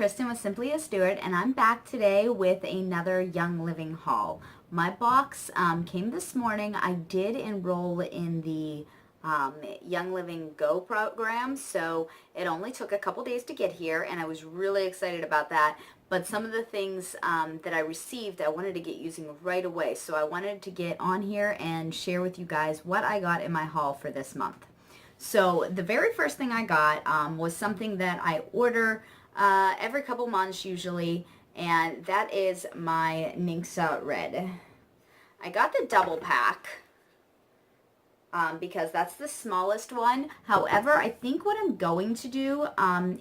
Kristen with Simply a Stewart, and I'm back today with another Young Living haul. My box came this morning. I did enroll in the Young Living Go program, so it only took a couple days to get here, and I was really excited about that. But some of the things that I received, I wanted to get using right away, so I wanted to get on here and share with you guys what I got in my haul for this month. So the very first thing I got was something that I order every couple months usually, and that is my Minka Red. I got the double pack because that's the smallest one. However, I think what I'm going to do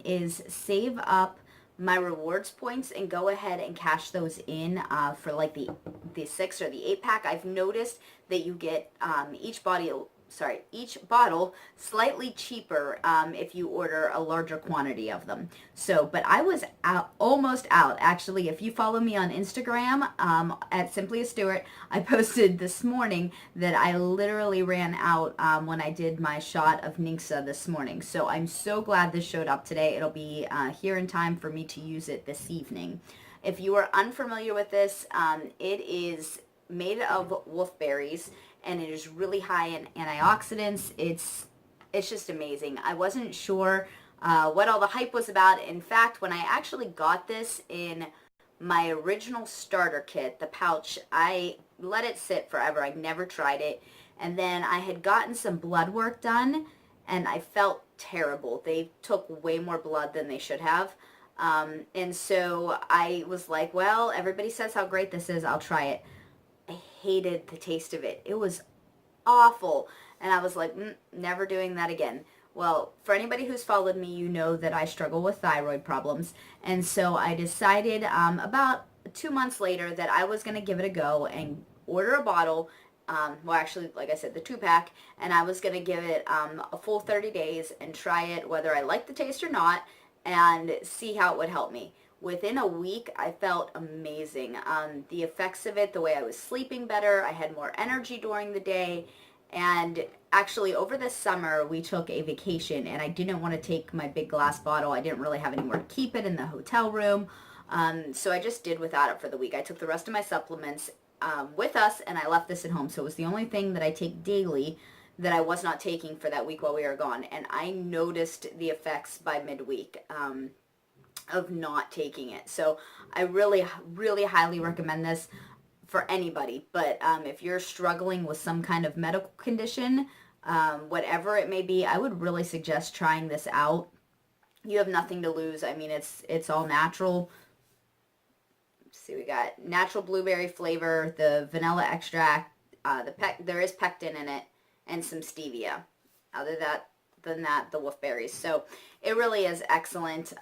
is save up my rewards points and go ahead and cash those in for like the 6 or the 8 pack. I've noticed that you get each bottle slightly cheaper if you order a larger quantity of them. So, but I was almost out. Actually, if you follow me on Instagram at Simply a Stewart, I posted this morning that I literally ran out when I did my shot of Minka this morning. So I'm so glad this showed up today. It'll be here in time for me to use it this evening. If you are unfamiliar with this, it is made of wolfberries, and it is really high in antioxidants. It's just amazing. I wasn't sure what all the hype was about. In fact, when I actually got this in my original starter kit, the pouch, I let it sit forever. I never tried it. And then I had gotten some blood work done, and I felt terrible. They took way more blood than they should have. And so I was like, well, everybody says how great this is. I'll try it. I hated the taste of it. It was awful. And I was like, never doing that again. Well, for anybody who's followed me, you know that I struggle with thyroid problems. And so I decided about 2 months later that I was going to give it a go and order a bottle. Well, actually, like I said, the 2-pack. And I was going to give it a full 30 days and try it whether I liked the taste or not and see how it would help me. Within a week, I felt amazing. The effects of it, the way I was sleeping better, I had more energy during the day, and actually over the summer, we took a vacation, and I didn't want to take my big glass bottle. I didn't really have anywhere to keep it in the hotel room, so I just did without it for the week. I took the rest of my supplements with us, and I left this at home, so it was the only thing that I take daily that I was not taking for that week while we were gone, and I noticed the effects by midweek. Of not taking it. So I really, really highly recommend this for anybody. But if you're struggling with some kind of medical condition, whatever it may be, I would really suggest trying this out. You have nothing to lose. I mean, it's all natural. Let's see, we got natural blueberry flavor, the vanilla extract, there is pectin in it, and some stevia. Other than that, the wolfberries. So it really is excellent.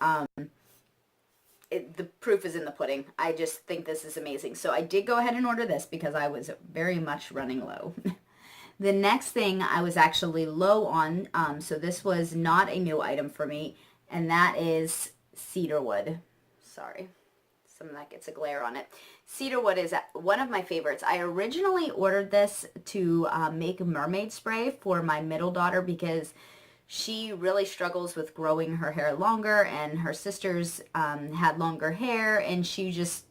The proof is in the pudding. I just think this is amazing. So I did go ahead and order this because I was very much running low. The next thing I was actually low on, so this was not a new item for me, and that is Cedar Wood. Sorry, some of that gets a glare on it. Cedar Wood is one of my favorites. I originally ordered this to make mermaid spray for my middle daughter because she really struggles with growing her hair longer, and her sisters had longer hair, and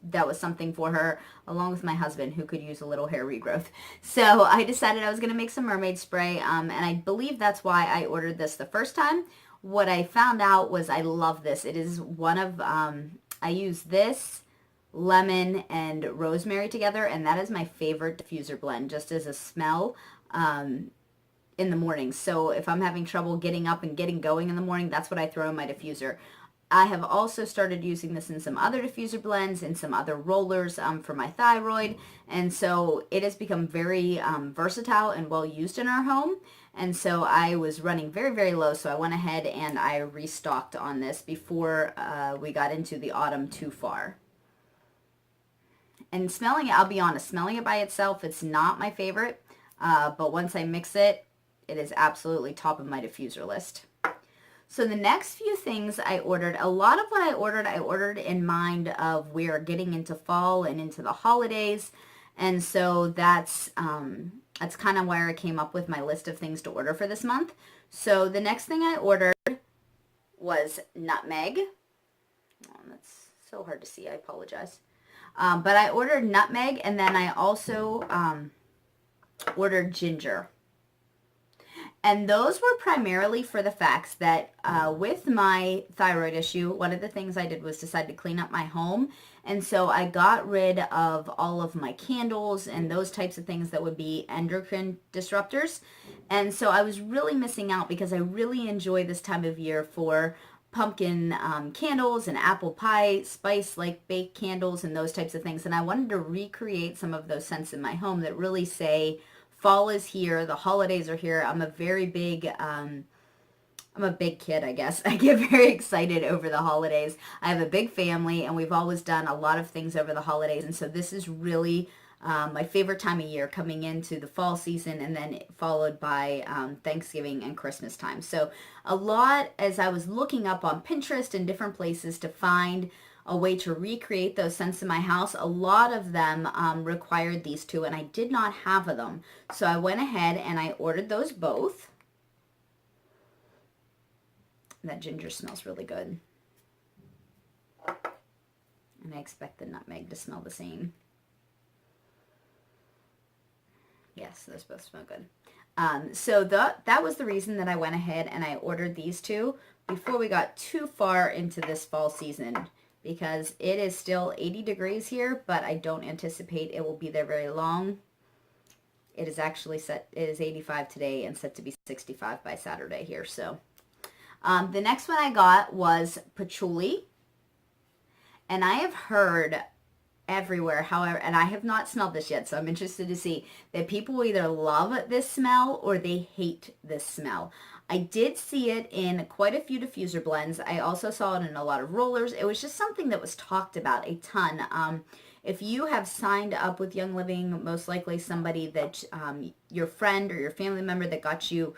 that was something for her, along with my husband, who could use a little hair regrowth. So I decided I was going to make some mermaid spray, and I believe that's why I ordered this the first time. What I found out was I love this. It is one of, I use this, lemon, and rosemary together, and that is my favorite diffuser blend, just as a smell. In the morning. So if I'm having trouble getting up and getting going in the morning, that's what I throw in my diffuser. I have also started using this in some other diffuser blends and some other rollers for my thyroid, and so it has become very versatile and well used in our home. And so I was running very, very low, so I went ahead and I restocked on this before we got into the autumn too far. And smelling it, I'll be honest, smelling it by itself, it's not my favorite, but once I mix it, it is absolutely top of my diffuser list. So the next few things I ordered, a lot of what I ordered in mind of we're getting into fall and into the holidays. And so that's kind of where I came up with my list of things to order for this month. So the next thing I ordered was nutmeg, Oh, that's so hard to see. I apologize. But I ordered nutmeg, and then I also ordered ginger. And those were primarily for the facts that with my thyroid issue, one of the things I did was decide to clean up my home. And so I got rid of all of my candles and those types of things that would be endocrine disruptors. And so I was really missing out because I really enjoy this time of year for pumpkin candles and apple pie spice like baked candles and those types of things. And I wanted to recreate some of those scents in my home that really say fall is here, the holidays are here. I'm a big kid, I guess. I get very excited over the holidays. I have a big family, and we've always done a lot of things over the holidays. And so this is really my favorite time of year, coming into the fall season and then followed by Thanksgiving and Christmas time. So a lot, as I was looking up on Pinterest and different places to find a way to recreate those scents in my house, a lot of them required these two, and I did not have them. So I went ahead and I ordered those both. That ginger smells really good. And I expect the nutmeg to smell the same. Yes, those both smell good. So that was the reason that I went ahead and I ordered these two before we got too far into this fall season, because it is still 80 degrees here, but I don't anticipate it will be there very long. It is actually set, it is 85 today and set to be 65 by Saturday here, so. The next one I got was patchouli, and I have heard everywhere, however, and I have not smelled this yet, so I'm interested to see that people either love this smell or they hate this smell. I did see it in quite a few diffuser blends. I also saw it in a lot of rollers. It was just something that was talked about a ton. If you have signed up with Young Living, most likely somebody that your friend or your family member that got you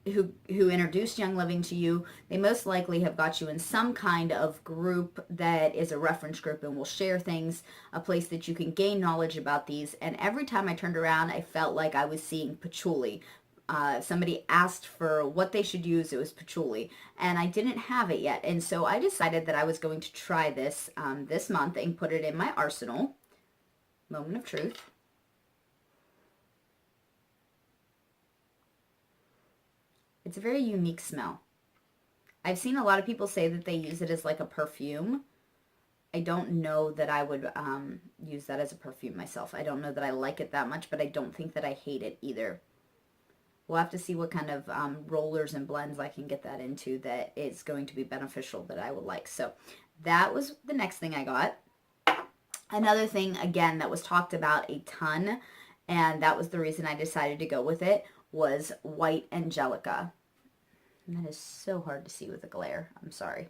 who introduced Young Living to you, they most likely have got you in some kind of group that is a reference group and will share things, a place that you can gain knowledge about these. And every time I turned around, I felt like I was seeing patchouli. Somebody asked for what they should use, it was patchouli, and I didn't have it yet. And so I decided that I was going to try this this month and put it in my arsenal. Moment of truth. It's a very unique smell. I've seen a lot of people say that they use it as like a perfume. I don't know that I would use that as a perfume myself. I don't know that I like it that much, but I don't think that I hate it either. We'll have to see what kind of rollers and blends I can get that into that is going to be beneficial that I would like. So that was the next thing I got. Another thing, again, that was talked about a ton, and that was the reason I decided to go with it, was white angelica. And that is so hard to see with the glare. I'm sorry.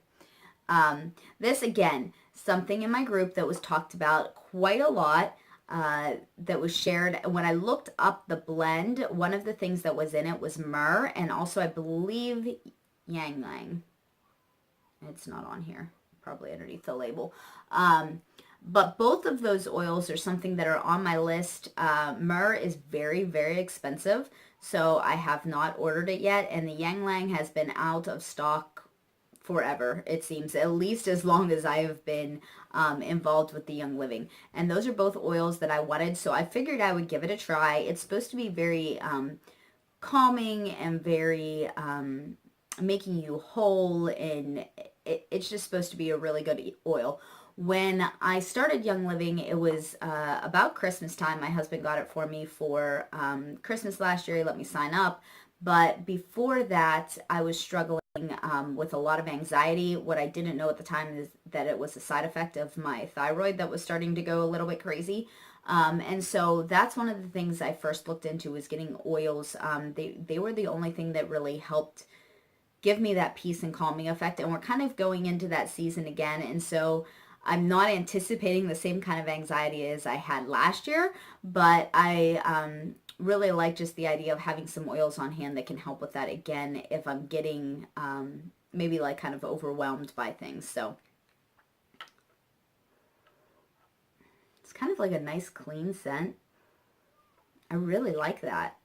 This, again, something in my group that was talked about quite a lot, that was shared. When I looked up the blend, one of the things that was in it was myrrh, and also I believe ylang ylang. It's not on here, probably underneath the label. But both of those oils are something that are on my list. Myrrh is very, very expensive, so I have not ordered it yet. And the ylang ylang has been out of stock forever, it seems, at least as long as I have been involved with the Young Living. And those are both oils that I wanted, so I figured I would give it a try. It's supposed to be very calming and very making you whole, and it's just supposed to be a really good oil. When I started Young Living, it was about Christmas time. My husband got it for me for Christmas last year. He let me sign up. But before that, I was struggling with a lot of anxiety. What I didn't know at the time is that it was a side effect of my thyroid that was starting to go a little bit crazy. And so that's one of the things I first looked into, was getting oils. They were the only thing that really helped give me that peace and calming effect. And we're kind of going into that season again. And so I'm not anticipating the same kind of anxiety as I had last year, but I really like just the idea of having some oils on hand that can help with that again if I'm getting maybe like kind of overwhelmed by things. So it's kind of like a nice clean scent. I really like that.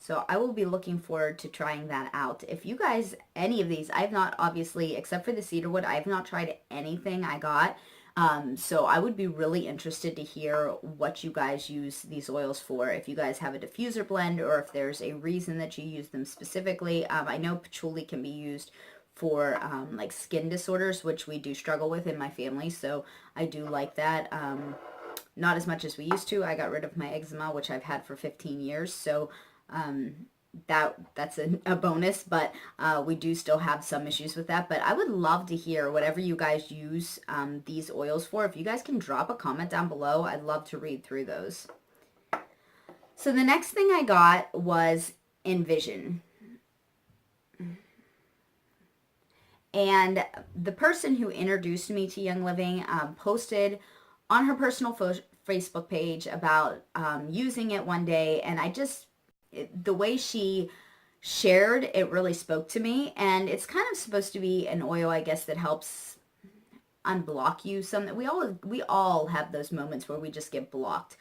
So I will be looking forward to trying that out. If you guys, any of these, I have not, obviously, except for the Cedar Wood, I have not tried anything I got. So I would be really interested to hear what you guys use these oils for. If you guys have a diffuser blend or if there's a reason that you use them specifically. I know patchouli can be used for like skin disorders, which we do struggle with in my family. So I do like that. Not as much as we used to. I got rid of my eczema, which I've had for 15 years. So that's a bonus, but we do still have some issues with that. But I would love to hear whatever you guys use these oils for. If you guys can drop a comment down below, I'd love to read through those. So the next thing I got was Envision. And the person who introduced me to Young Living posted on her personal Facebook page about using it one day, and the way she shared it really spoke to me. And it's kind of supposed to be an oil, I guess, that helps unblock you. We all have those moments where we just get blocked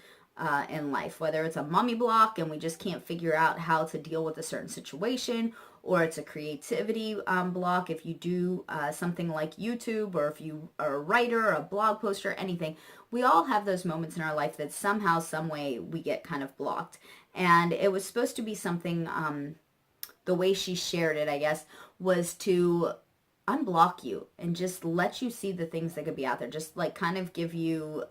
in life, whether it's a mommy block and we just can't figure out how to deal with a certain situation, or it's a creativity block if you do something like YouTube, or if you are a writer or a blog poster, anything. We all have those moments in our life that somehow, some way, we get kind of blocked. And it was supposed to be something, the way she shared it, I guess, was to unblock you and just let you see the things that could be out there. Just like kind of give you,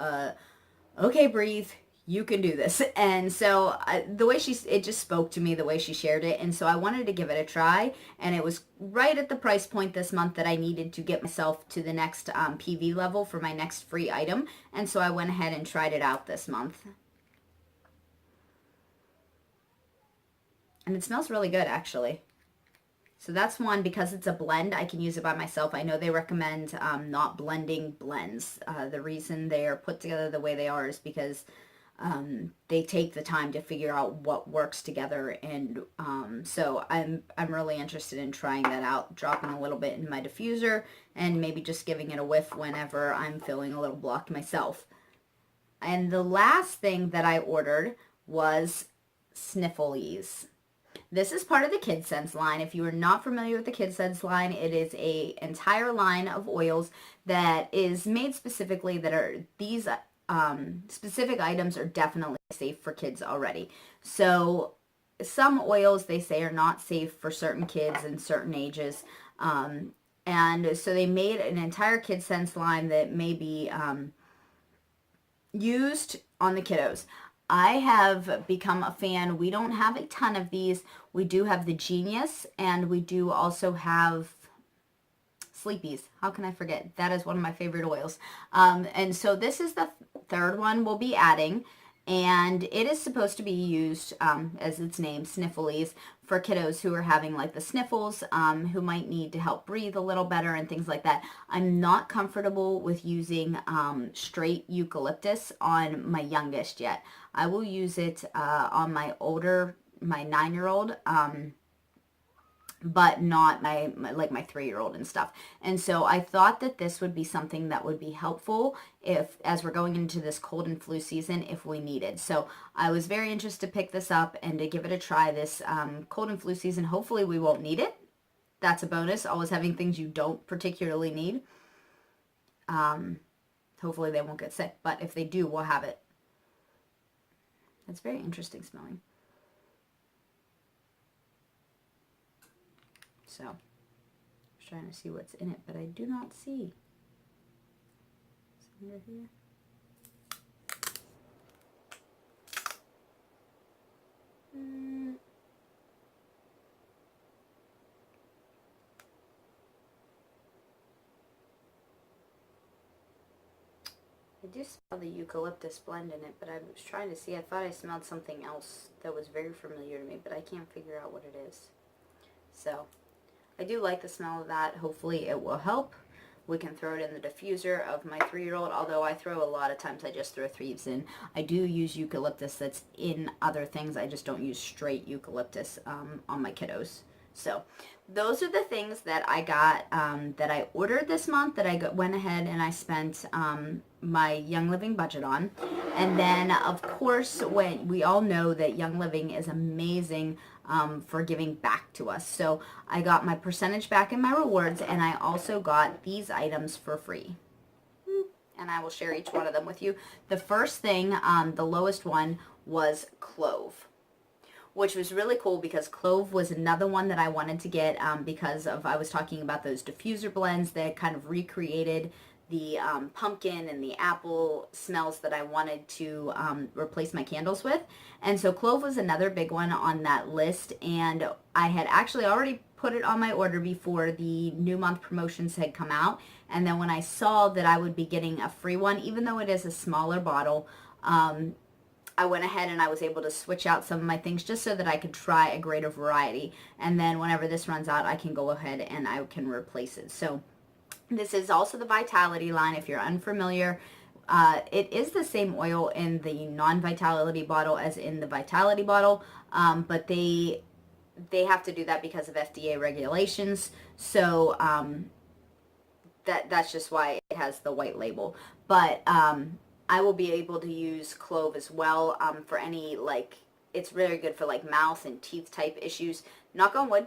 okay, breathe. You can do this. And so the way it just spoke to me, the way she shared it. And so I wanted to give it a try. And it was right at the price point this month that I needed to get myself to the next PV level for my next free item. And so I went ahead and tried it out this month. And it smells really good, actually. So that's one, because it's a blend, I can use it by myself. I know they recommend not blending blends. The reason they are put together the way they are is because they take the time to figure out what works together. And so I'm really interested in trying that out, dropping a little bit in my diffuser and maybe just giving it a whiff whenever I'm feeling a little blocked myself. And the last thing that I ordered was Sniffle Ease. This is part of the Kid Sense line. If you are not familiar with the Kid Sense line, it is an entire line of oils that is made specifically that are these specific items are definitely safe for kids already. So some oils they say are not safe for certain kids in certain ages. And so they made an entire Kid Sense line that may be used on the kiddos. I have become a fan. We don't have a ton of these. We do have the Genius, and we do also have Sleepies. How can I forget? That is one of my favorite oils. And so this is the third one we'll be adding, and it is supposed to be used, as its name, Sniffle Ease, for kiddos who are having like the sniffles, who might need to help breathe a little better and things like that. I'm not comfortable with using straight eucalyptus on my youngest yet. I will use it on my 9-year-old, but not my 3-year-old and stuff. And so I thought that this would be something that would be helpful as we're going into this cold and flu season, if we needed. So I was very interested to pick this up and to give it a try this cold and flu season. Hopefully we won't need it. That's a bonus, always having things you don't particularly need. Hopefully they won't get sick, but if they do, we'll have it. It's very interesting smelling. So, I was trying to see what's in it, but I do not see. Is it under here? I do smell the eucalyptus blend in it, but I was trying to see. I thought I smelled something else that was very familiar to me, but I can't figure out what it is. So, I do like the smell of that. Hopefully it will help. We can throw it in the diffuser of my 3-year-old, although I throw a lot of times I just throw thieves in. I do use eucalyptus that's in other things. I just don't use straight eucalyptus on my kiddos. So those are the things that I got, that I ordered this month, that went ahead and I spent my Young Living budget on. And then, of course, when we all know that Young Living is amazing for giving back to us. So I got my percentage back in my rewards, and I also got these items for free. And I will share each one of them with you. The first thing, the lowest one, was Clove, which was really cool because Clove was another one that I wanted to get because I was talking about those diffuser blends that kind of recreated the pumpkin and the apple smells that I wanted to replace my candles with. And so Clove was another big one on that list, and I had actually already put it on my order before the new month promotions had come out. And then when I saw that I would be getting a free one, even though it is a smaller bottle, I went ahead and I was able to switch out some of my things just so that I could try a greater variety. And then whenever this runs out, I can go ahead and I can replace it. So this is also the Vitality line. If you're unfamiliar, it is the same oil in the non-Vitality bottle as in the Vitality bottle, but they have to do that because of FDA regulations. So that's just why it has the white label. But I will be able to use Clove as well for any, like, it's very good for like mouth and teeth type issues. Knock on wood.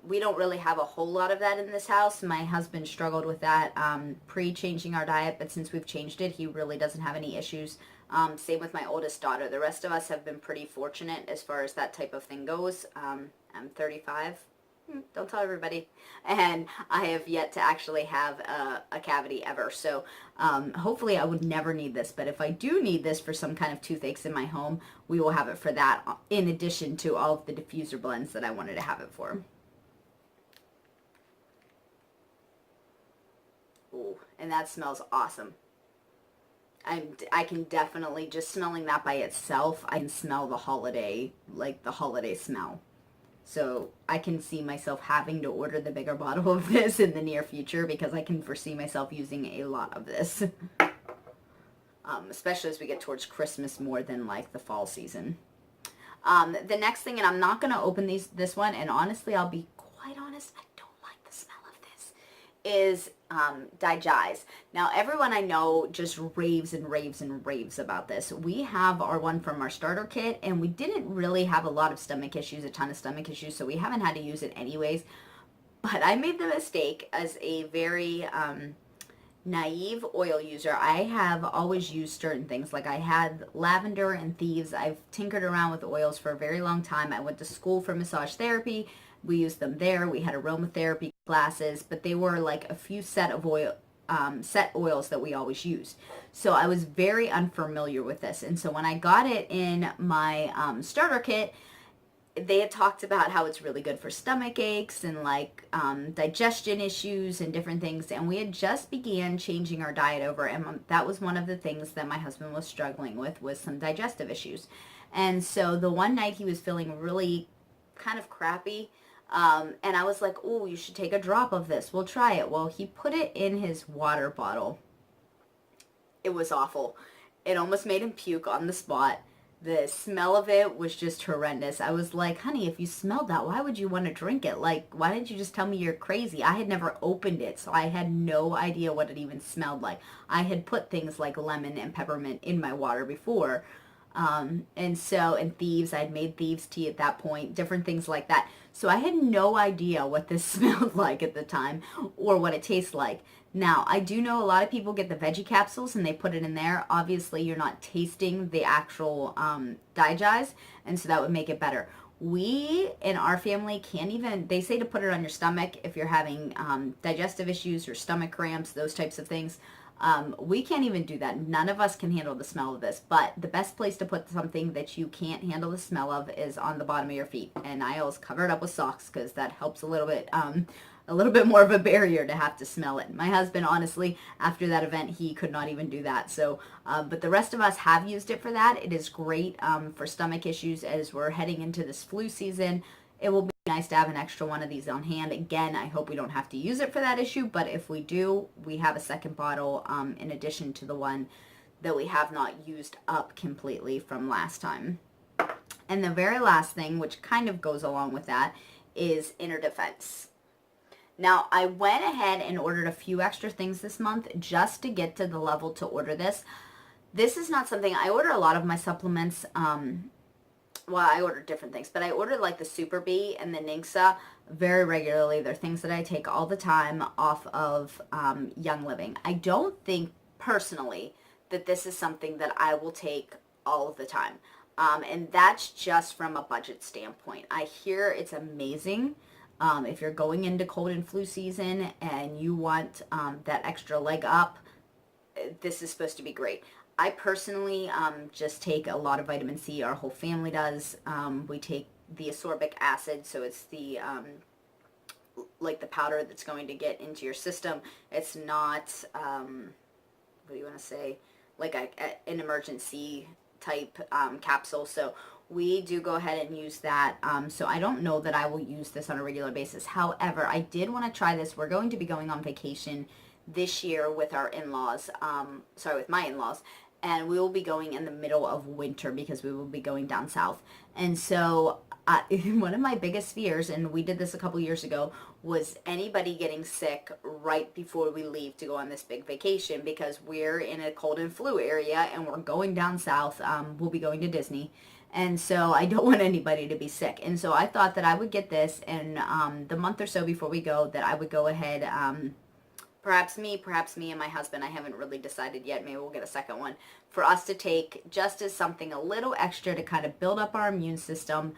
We don't really have a whole lot of that in this house. My husband struggled with that pre-changing our diet, but since we've changed it, he really doesn't have any issues. Same with my oldest daughter. The rest of us have been pretty fortunate as far as that type of thing goes. I'm 35. Don't tell everybody. And I have yet to actually have a cavity ever. So hopefully I would never need this. But if I do need this for some kind of toothaches in my home, we will have it for that, in addition to all of the diffuser blends that I wanted to have it for. Ooh, and that smells awesome. I can definitely, just smelling that by itself, I can smell the holiday, like the holiday smell. So I can see myself having to order the bigger bottle of this in the near future because I can foresee myself using a lot of this. Especially as we get towards Christmas more than like the fall season. The next thing, and I'm not going to open this one, and honestly, I'll be quite honest, I don't like the smell of this, is Digest. Now, everyone I know just raves and raves and raves about this. We have our one from our starter kit, and we didn't really have a lot of stomach issues, a ton of stomach issues, so we haven't had to use it anyways. But I made the mistake as a very naive oil user. I have always used certain things. Like I had lavender and thieves. I've tinkered around with oils for a very long time. I went to school for massage therapy. We used them there. We had aromatherapy classes, but they were like a few set oils that we always used. So I was very unfamiliar with this. And so when I got it in my starter kit, they had talked about how it's really good for stomach aches and like digestion issues and different things. And we had just began changing our diet over, and that was one of the things that my husband was struggling with, was some digestive issues. And so the one night he was feeling really kind of crappy, and I was like, oh, you should take a drop of this. We'll try it. Well, he put it in his water bottle. It was awful. It almost made him puke on the spot. The smell of it was just horrendous. I was like, honey, if you smelled that, why would you want to drink it? Like, why didn't you just tell me you're crazy? I had never opened it, so I had no idea what it even smelled like. I had put things like lemon and peppermint in my water before. And thieves, I had made thieves tea at that point, different things like that. So I had no idea what this smelled like at the time or what it tastes like. Now, I do know a lot of people get the veggie capsules and they put it in there. Obviously, you're not tasting the actual Digest, and so that would make it better. We, in our family, can't even, they say to put it on your stomach if you're having digestive issues or stomach cramps, those types of things. We can't even do that. None of us can handle the smell of this, but the best place to put something that you can't handle the smell of is on the bottom of your feet. And I always cover it up with socks because that helps a little bit more of a barrier to have to smell it. My husband, honestly, after that event, he could not even do that. So, but the rest of us have used it for that. It is great for stomach issues as we're heading into this flu season. It will be nice to have an extra one of these on hand. Again, I hope we don't have to use it for that issue, but if we do, we have a second bottle in addition to the one that we have not used up completely from last time. And the very last thing, which kind of goes along with that, is Inner Defense. Now, I went ahead and ordered a few extra things this month just to get to the level to order this. This is not something, I order a lot of my supplements, well, I ordered different things, but I ordered like the Super Bee and the Ninksa very regularly. They're things that I take all the time off of Young Living. I don't think personally that this is something that I will take all of the time. And that's just from a budget standpoint. I hear it's amazing. If you're going into cold and flu season and you want that extra leg up, this is supposed to be great. I personally just take a lot of vitamin C. Our whole family does. We take the ascorbic acid, so it's the like the powder that's going to get into your system. It's not what do you want to say, like an emergency type capsule. So we do go ahead and use that. So I don't know that I will use this on a regular basis. However, I did want to try this. We're going to be going on vacation this year with our in-laws, with my in-laws, and we will be going in the middle of winter because we will be going down south. And so one of my biggest fears, and we did this a couple years ago, was anybody getting sick right before we leave to go on this big vacation, because we're in a cold and flu area and we're going down south. We'll be going to Disney. And so I don't want anybody to be sick. And so I thought that I would get this, and the month or so before we go, that I would go ahead, perhaps me and my husband, I haven't really decided yet, maybe we'll get a second one, for us to take just as something a little extra to kind of build up our immune system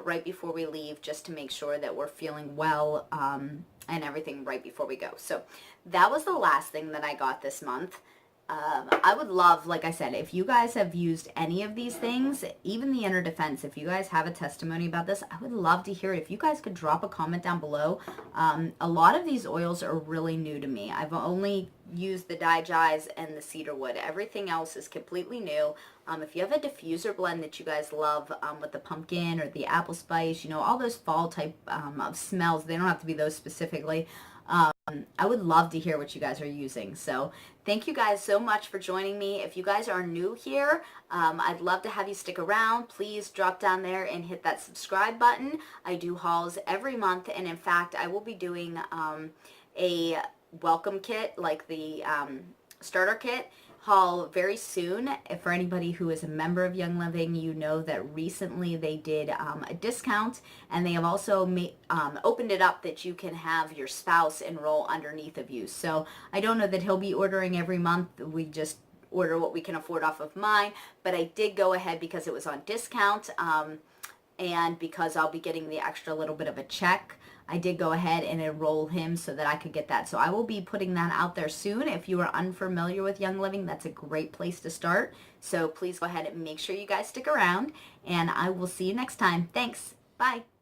right before we leave, just to make sure that we're feeling well and everything right before we go. So that was the last thing that I got this month. I would love, like I said, if you guys have used any of these things, even the Inner Defense, if you guys have a testimony about this, I would love to hear it. If you guys could drop a comment down below. A lot of these oils are really new to me. I've only used the Digest and the Cedar Wood. Everything else is completely new. If you have a diffuser blend that you guys love with the pumpkin or the apple spice, you know, all those fall type of smells, they don't have to be those specifically. I would love to hear what you guys are using. So thank you guys so much for joining me. If you guys are new here, I'd love to have you stick around. Please drop down there and hit that subscribe button. I do hauls every month, and in fact, I will be doing a welcome kit, like the starter kit haul very soon. For anybody who is a member of Young Living, you know that recently they did a discount, and they have also opened it up that you can have your spouse enroll underneath of you. So I don't know that he'll be ordering every month. We just order what we can afford off of mine, but I did go ahead because it was on discount, and because I'll be getting the extra little bit of a check, I did go ahead and enroll him so that I could get that. So I will be putting that out there soon. If you are unfamiliar with Young Living, that's a great place to start. So please go ahead and make sure you guys stick around, and I will see you next time. Thanks. Bye.